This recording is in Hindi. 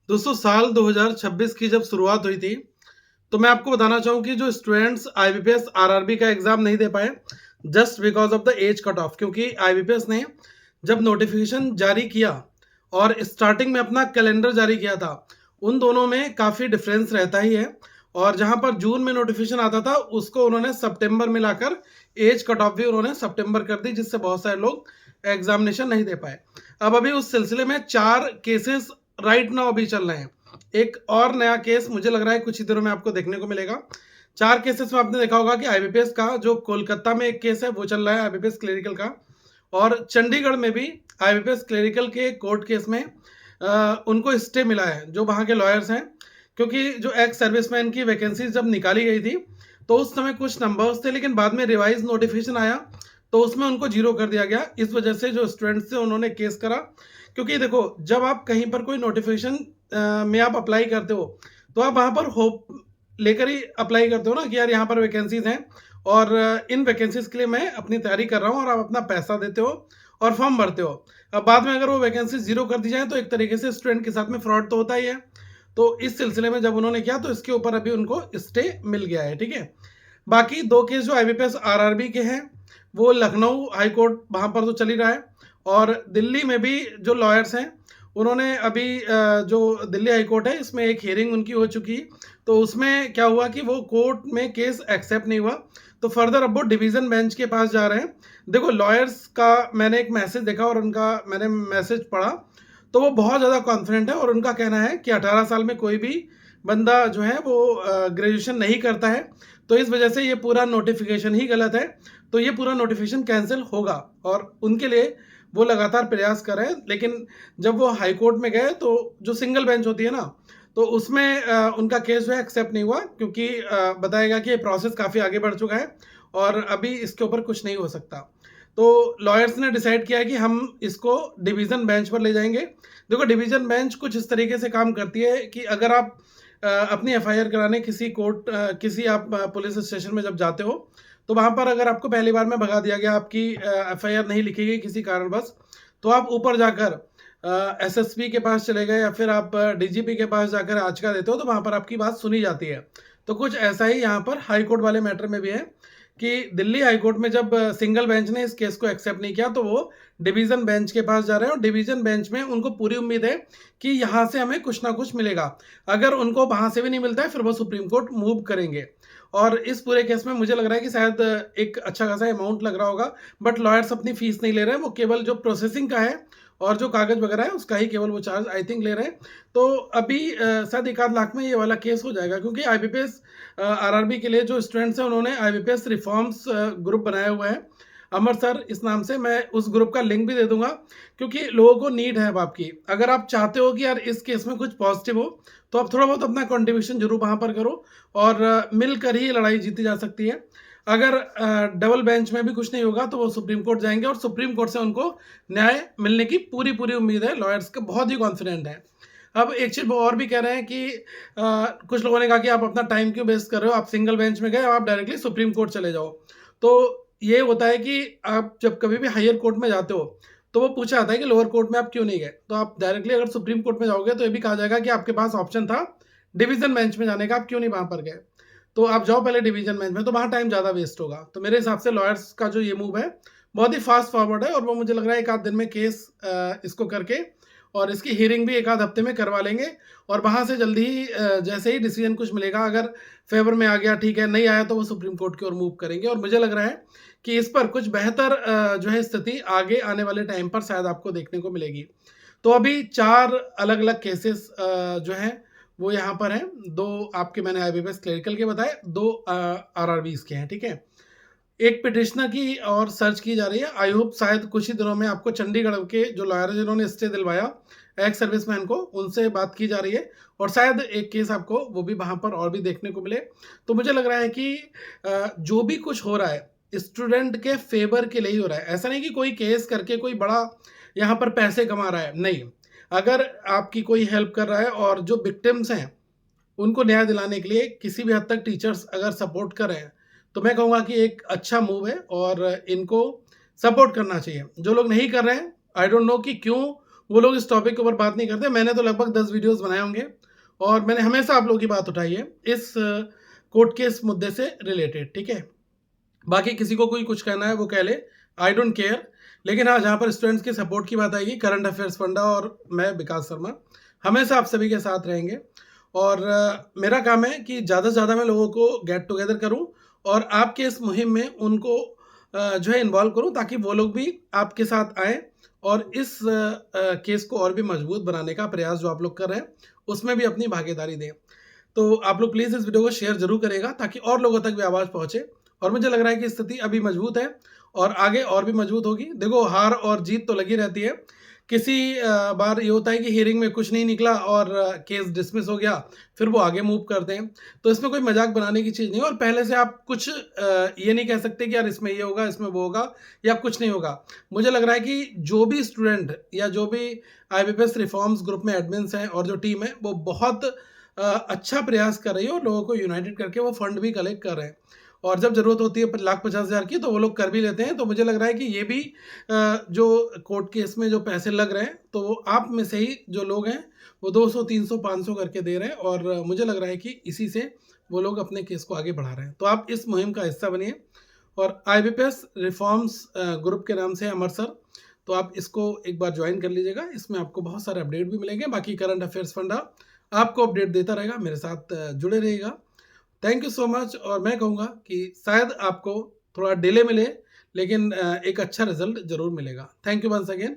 दोस्तों साल 2026 की जब शुरुआत हुई थी, तो मैं आपको बताना चाहूँ कि जो स्टूडेंट्स आईबीपीएस आरआरबी का एग्ज़ाम नहीं दे पाए, just because of the age cut off, क्योंकि आईबीपीएस ने जब नोटिफ़िकेशन जारी किया और स्टार्टिंग में अपना कैलेंडर जारी किया था, उन दोनों में काफ़ी डिफरेंस रहता ही है। और जहाँ पर जून में नोटिफ़िकेशन आता था, उसको उन्होंने सितंबर में लाकर एज कट ऑफ भी उन्होंने सितंबर कर दी, जिससे बहुत सारे लोग एग्ज़ामिनेशन नहीं दे पाए। अब अभी उस सिलसिले में 4 केसेस राइट नाउ अभी चल रहे हैं। एक और नया केस मुझे लग रहा है कुछ ही दिनों में आपको देखने को मिलेगा। 4 केसेस में आपने देखा होगा कि आईबीपीएस का जो कोलकाता में एक केस है वो चल रहा है आईबीपीएस क्लरिकल का, और चंडीगढ़ में भी आईबीपीएस क्लरिकल के कोर्ट केस में उनको स्टे मिला है, जो वहाँ के लॉयर्स हैं। क्योंकि जो एक्स सर्विसमैन की वैकेंसीज जब निकाली गई थी, तो उस समय कुछ नंबर्स थे, लेकिन बाद में रिवाइज नोटिफिकेशन आया, तो उसमें उनको जीरो कर दिया गया। इस वजह से जो स्टूडेंट्स थे उन्होंने केस करा। क्योंकि देखो, जब आप कहीं पर कोई नोटिफिकेशन में आप अप्लाई करते हो, तो आप वहाँ पर होप लेकर ही अप्लाई करते हो ना, कि यार यहाँ पर वैकेंसीज हैं और इन वैकेंसीज के लिए मैं अपनी तैयारी कर रहा हूँ, और आप अपना पैसा देते हो और फॉर्म भरते हो। अब बाद में अगर वो वैकेंसी जीरो कर दी जाए, तो एक तरीके से स्टूडेंट के साथ में फ्रॉड तो होता ही है। तो इस सिलसिले में जब उन्होंने किया, तो इसके ऊपर अभी उनको स्टे मिल गया है, ठीक है। बाकी 2 केस जो आईबीपीएस आरआरबी के हैं, वो लखनऊ हाई कोर्ट वहाँ पर तो चल ही रहा है, और दिल्ली में भी जो लॉयर्स हैं, उन्होंने अभी जो दिल्ली हाई कोर्ट है, इसमें एक हियरिंग उनकी हो चुकी। तो उसमें क्या हुआ कि वो कोर्ट में केस एक्सेप्ट नहीं हुआ, तो फर्दर अब वो डिवीज़न बेंच के पास जा रहे हैं। देखो, लॉयर्स का मैंने एक मैसेज देखा और उनका मैंने मैसेज पढ़ा, तो वो बहुत ज़्यादा कॉन्फिडेंट है, और उनका कहना है कि 18 साल में कोई भी बंदा जो है वो ग्रेजुएशन नहीं करता है, तो इस वजह से ये पूरा नोटिफिकेशन ही गलत है। तो ये पूरा नोटिफिकेशन कैंसिल होगा, और उनके लिए वो लगातार प्रयास कर रहे हैं। लेकिन जब वो हाई कोर्ट में गए, तो जो सिंगल बेंच होती है ना, तो उसमें उनका केस जो है एक्सेप्ट नहीं हुआ, क्योंकि बताया गया कि ये प्रोसेस काफ़ी आगे बढ़ चुका है और अभी इसके ऊपर कुछ नहीं हो सकता। तो लॉयर्स ने डिसाइड किया है कि हम इसको डिवीज़न बेंच पर ले जाएंगे। देखो, डिवीज़न बेंच कुछ इस तरीके से काम करती है कि अगर आप अपनी एफआईआर कराने किसी कोर्ट किसी आप पुलिस स्टेशन में जब जाते हो, तो वहाँ पर अगर आपको पहली बार में भगा दिया गया, आपकी एफआईआर नहीं लिखी गई किसी कारणवश, तो आप ऊपर जाकर एसएसपी के पास चले गए, या फिर आप डीजीपी के पास जाकर याचिका देते हो, तो वहाँ पर आपकी बात सुनी जाती है। तो कुछ ऐसा ही यहाँ पर हाई कोर्ट वाले मैटर में भी है, कि दिल्ली हाई कोर्ट में जब सिंगल बेंच ने इस केस को एक्सेप्ट नहीं किया, तो वो डिवीज़न बेंच के पास जा रहे हैं, और डिवीज़न बेंच में उनको पूरी उम्मीद है कि यहाँ से हमें कुछ ना कुछ मिलेगा। अगर उनको वहाँ से भी नहीं मिलता है, फिर वो सुप्रीम कोर्ट मूव करेंगे। और इस पूरे केस में मुझे लग रहा है कि शायद एक अच्छा खासा अमाउंट लग रहा होगा, बट लॉयर्स अपनी फीस नहीं ले रहे हैं, वो केवल जो प्रोसेसिंग का है और जो कागज़ वगैरह है उसका ही केवल वो चार्ज आई थिंक ले रहे हैं। तो अभी शायद 1 आध लाख में ये वाला केस हो जाएगा, क्योंकि आईबीपीएस आरआरबी के लिए जो स्टूडेंट्स हैं, उन्होंने आईबीपीएस रिफॉर्म्स ग्रुप बनाया हुआ है, अमर सर इस नाम से। मैं उस ग्रुप का लिंक भी दे दूंगा, क्योंकि लोगों को नीड है अब आपकी। अगर आप चाहते हो कि यार इस केस में कुछ पॉजिटिव हो, तो आप थोड़ा बहुत अपना कंट्रीब्यूशन जरूर वहाँ पर करो, और मिलकर ही लड़ाई जीती जा सकती है। अगर डबल बेंच में भी कुछ नहीं होगा, तो वो सुप्रीम कोर्ट जाएंगे, और सुप्रीम कोर्ट से उनको न्याय मिलने की पूरी पूरी उम्मीद है। लॉयर्स का बहुत ही कॉन्फिडेंट है। अब एक चीज़ वो और भी कह रहे हैं कि कुछ लोगों ने कहा कि आप अपना टाइम क्यों वेस्ट कर रहे हो, आप सिंगल बेंच में गए, आप डायरेक्टली सुप्रीम कोर्ट चले जाओ। तो ये होता है कि आप जब कभी भी हायर कोर्ट में जाते हो, तो वो पूछा जाता है कि लोअर कोर्ट में आप क्यों नहीं गए। तो आप डायरेक्टली अगर सुप्रीम कोर्ट में जाओगे, तो ये भी कहा जाएगा कि आपके पास ऑप्शन था डिवीज़न बेंच में जाने का, आप क्यों नहीं वहाँ पर गए। तो आप जाओ पहले डिवीज़न बेंच में, तो वहाँ टाइम ज़्यादा वेस्ट होगा। तो मेरे हिसाब से लॉयर्स का जो ये मूव है, बहुत ही फास्ट फॉरवर्ड है, और वो मुझे लग रहा है 1 आध दिन में केस इसको करके, और इसकी हियरिंग भी 1 आध हफ्ते में करवा लेंगे। और वहाँ से जल्दी ही जैसे ही डिसीजन कुछ मिलेगा, अगर फेवर में आ गया ठीक है, नहीं आया तो वो सुप्रीम कोर्ट की ओर मूव करेंगे। और मुझे लग रहा है कि इस पर कुछ बेहतर जो है स्थिति आगे आने वाले टाइम पर शायद आपको देखने को मिलेगी। तो अभी 4 अलग-अलग केसेस जो हैं वो यहाँ पर हैं। 2 आपके मैंने आईबीपीएस क्लरिकल के बताए, 2 आरआरबीज़ के हैं, ठीक है? एक पिटिशनर की और सर्च की जा रही है। आई होप शायद कुछ ही दिनों में आपको चंडीगढ़ के जो लॉयर हैं, जिन्होंने स्टे दिलवाया एक्स सर्विसमैन को, उनसे बात की जा रही है, और शायद एक केस आपको वो भी वहाँ पर और भी देखने को मिले। तो मुझे लग रहा है कि जो भी कुछ हो रहा है, स्टूडेंट के फेवर के लिए ही हो रहा है। ऐसा नहीं कि कोई केस करके कोई बड़ा यहाँ पर पैसे कमा रहा है, नहीं। अगर आपकी कोई हेल्प कर रहा है, और जो विक्टिम्स हैं उनको न्याय दिलाने के लिए किसी भी हद तक टीचर्स अगर सपोर्ट कर रहे हैं, तो मैं कहूँगा कि एक अच्छा मूव है, और इनको सपोर्ट करना चाहिए। जो लोग नहीं कर रहे हैं, आई डोंट नो कि क्यों वो लोग इस टॉपिक के ऊपर बात नहीं करते। मैंने तो लगभग 10 वीडियोस बनाए होंगे और मैंने हमेशा आप लोगों की बात उठाई है इस कोर्ट के इस मुद्दे से रिलेटेड, ठीक है। बाकी किसी को कोई कुछ कहना है वो कह ले, आई डोंट केयर। लेकिन हाँ, जहाँ पर स्टूडेंट्स के सपोर्ट की बात आएगी, करंट अफेयर्स फंडा और मैं विकास शर्मा हमेशा आप सभी के साथ रहेंगे। और मेरा काम है कि ज़्यादा से ज़्यादा मैं लोगों को गेट टुगेदर करूं और आपके इस मुहिम में उनको जो है इन्वॉल्व करूं, ताकि वो लोग भी आपके साथ आएँ और इस केस को और भी मजबूत बनाने का प्रयास जो आप लोग कर रहे हैं उसमें भी अपनी भागीदारी दें। तो आप लोग प्लीज़ इस वीडियो को शेयर जरूर करेगा ताकि और लोगों तक भी आवाज़ पहुंचे। और मुझे लग रहा है कि स्थिति अभी मजबूत है और आगे और भी मजबूत होगी। देखो, हार और जीत तो लगी रहती है। किसी बार ये होता है कि हियरिंग में कुछ नहीं निकला और केस डिसमिस हो गया, फिर वो आगे मूव करते हैं। तो इसमें कोई मजाक बनाने की चीज़ नहीं है और पहले से आप कुछ ये नहीं कह सकते कि यार इसमें ये होगा, इसमें वो होगा या कुछ नहीं होगा। मुझे लग रहा है कि जो भी स्टूडेंट या जो भी IBPS रिफॉर्म्स ग्रुप में एडमिन्स हैं और जो टीम है वो बहुत अच्छा प्रयास कर रही है और लोगों को यूनाइटेड करके वो फंड भी कलेक्ट कर रहे हैं। और जब ज़रूरत होती है 1,50,000 की तो वो लोग कर भी लेते हैं। तो मुझे लग रहा है कि ये भी जो कोर्ट केस में जो पैसे लग रहे हैं तो वो आप में से ही जो लोग हैं वो 200, 300, 500 करके दे रहे हैं और मुझे लग रहा है कि इसी से वो लोग अपने केस को आगे बढ़ा रहे हैं। तो आप इस मुहिम का हिस्सा बनिए। और IBPS रिफॉर्म्स ग्रुप के नाम से अमर सर, तो आप इसको एक बार ज्वाइन कर लीजिएगा। इसमें आपको बहुत सारे अपडेट भी मिलेंगे। बाकी करंट अफेयर्स फंडा आपको अपडेट देता रहेगा, मेरे साथ जुड़े रहिएगा। Thank you so much. और मैं कहूँगा कि शायद आपको थोड़ा डिले मिले लेकिन एक अच्छा रिजल्ट ज़रूर मिलेगा। Thank you once again.